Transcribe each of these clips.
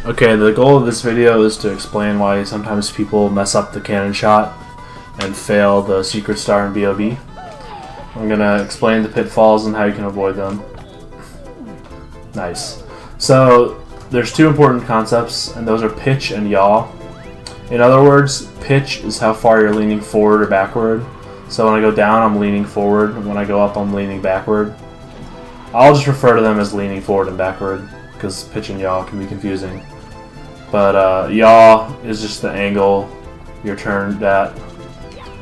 Okay, the goal of this video is to explain why sometimes people mess up the cannon shot and fail the secret star in BoB. I'm gonna explain the pitfalls and how you can avoid them. Nice. So, there's two important concepts, and those are pitch and yaw. In other words, pitch is how far you're leaning forward or backward. So when I go down, I'm leaning forward. When I go up, I'm leaning backward. I'll just refer to them as leaning forward and backward, because pitch and yaw can be confusing. But yaw is just the angle you're turned at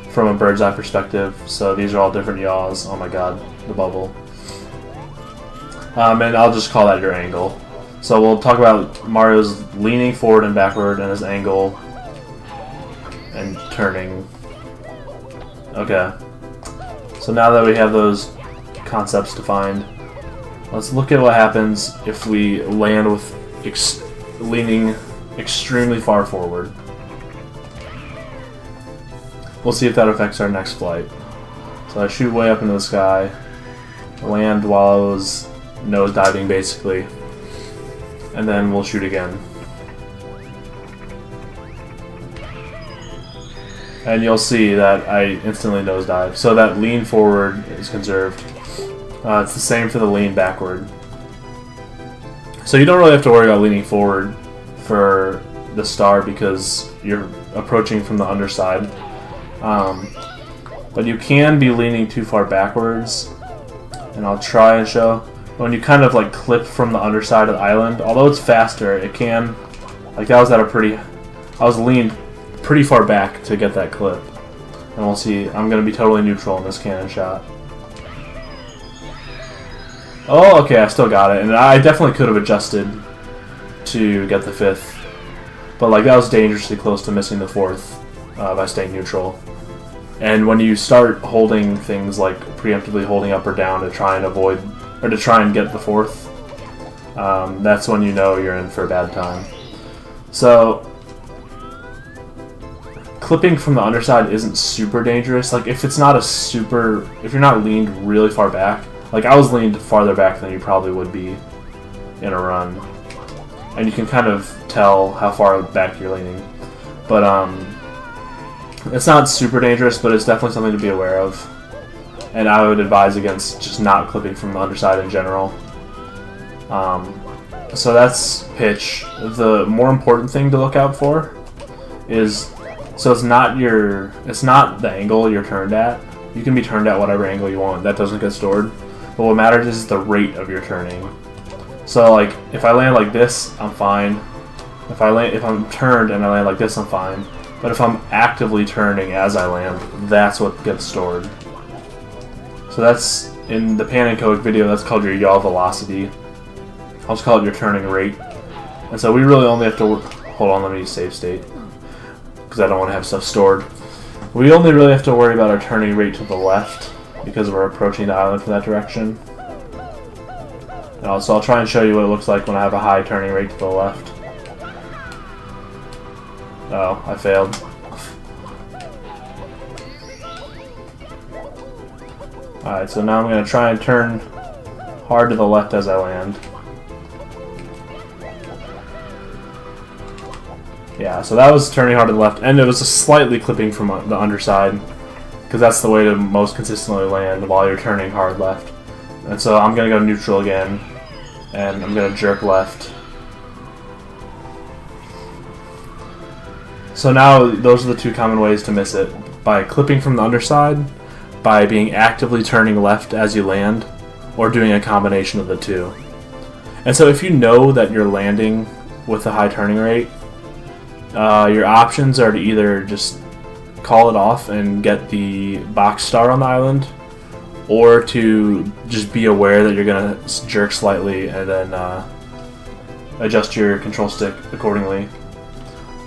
from a bird's eye perspective. So these are all different yaws. Oh my god, the bubble. And I'll just call that your angle. So we'll talk about Mario's leaning forward and backward and his angle and turning. Okay. So now that we have those concepts defined, let's look at what happens if we land with leaning extremely far forward. We'll see if that affects our next flight. So I shoot way up into the sky, land while I was nose diving basically, and then we'll shoot again. And you'll see that I instantly nosedive. So that lean forward is conserved. It's the same for the lean backward. So you don't really have to worry about leaning forward for the star because you're approaching from the underside. But you can be leaning too far backwards. And I'll try and show. When you kind of like clip from the underside of the island, although it's faster, it can, like that was at a pretty, I was leaned pretty far back to get that clip. And we'll see, I'm going to be totally neutral in this cannon shot. Oh, okay, I still got it. And I definitely could have adjusted to get the fifth. But like that was dangerously close to missing the fourth by staying neutral. And when you start holding things like preemptively holding up or down to try and avoid, or to try and get the fourth, that's when you know you're in for a bad time. So clipping from the underside isn't super dangerous. Like if it's not a super, if you're not leaned really far back, like I was leaned farther back than you probably would be in a run, and you can kind of tell how far back you're leaning. But it's not super dangerous, but it's definitely something to be aware of. And I would advise against just not clipping from the underside in general. So that's pitch. The more important thing to look out for is, so it's not the angle you're turned at. You can be turned at whatever angle you want. That doesn't get stored. But what matters is the rate of your turning. So like if I land like this, I'm fine. If I'm turned and I land like this, I'm fine. But if I'm actively turning as I land, that's what gets stored. So that's, in the pannenkoek video, that's called your yaw velocity. I'll just call it your turning rate. And so we really only have to hold on, let me save state, because I don't want to have stuff stored. We only really have to worry about our turning rate to the left, because we're approaching the island from that direction. So I'll try and show you what it looks like when I have a high turning rate to the left. Oh, I failed. Alright, so now I'm going to try and turn hard to the left as I land. Yeah, so that was turning hard to the left, and it was slightly clipping from the underside, because that's the way to most consistently land while you're turning hard left. And so I'm going to go neutral again, and I'm going to jerk left. So now those are the two common ways to miss it: by clipping from the underside, by being actively turning left as you land, or doing a combination of the two. And so if you know that you're landing with a high turning rate, your options are to either just call it off and get the box star on the island, or to just be aware that you're going to jerk slightly and then adjust your control stick accordingly.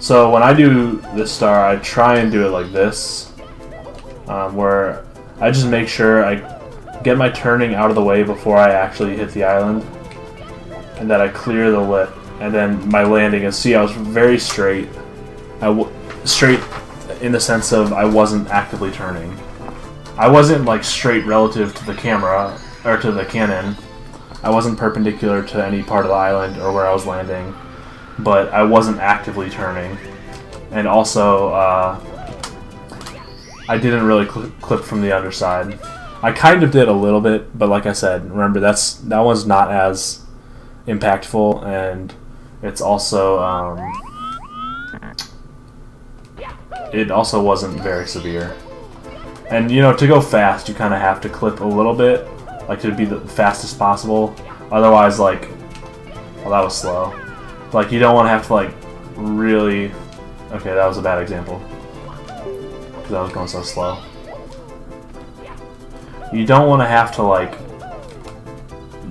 So when I do this star, I try and do it like this, where I just make sure I get my turning out of the way before I actually hit the island, and that I clear the lip, and then my landing is, see, I was very straight. Straight in the sense of I wasn't actively turning. I wasn't like straight relative to the camera, or to the cannon. I wasn't perpendicular to any part of the island or where I was landing. but I wasn't actively turning. And also, I didn't really clip from the underside. I kind of did a little bit, but like I said, remember that one's not as impactful, and it's also it also wasn't very severe. And to go fast, you kind of have to clip a little bit, like to be the fastest possible. Otherwise, like, well, that was slow. Like, you don't want to have to like really. Okay, that was a bad example because I was going so slow. You don't want to have to like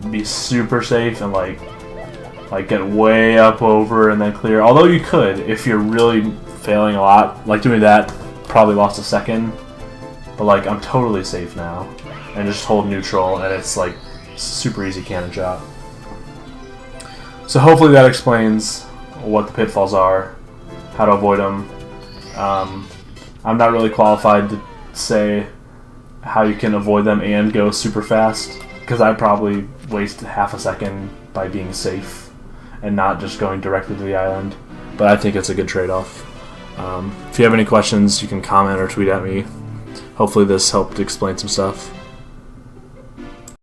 be super safe and like get way up over and then clear. Although you could, if you're really failing a lot, like doing that, probably lost a second. But like, I'm totally safe now, and just hold neutral, and it's like super easy cannon shot. So hopefully that explains what the pitfalls are, how to avoid them. I'm not really qualified to say how you can avoid them and go super fast, because I'd probably waste half a second by being safe and not just going directly to the island. But I think it's a good trade-off. If you have any questions, you can comment or tweet at me. Hopefully this helped explain some stuff.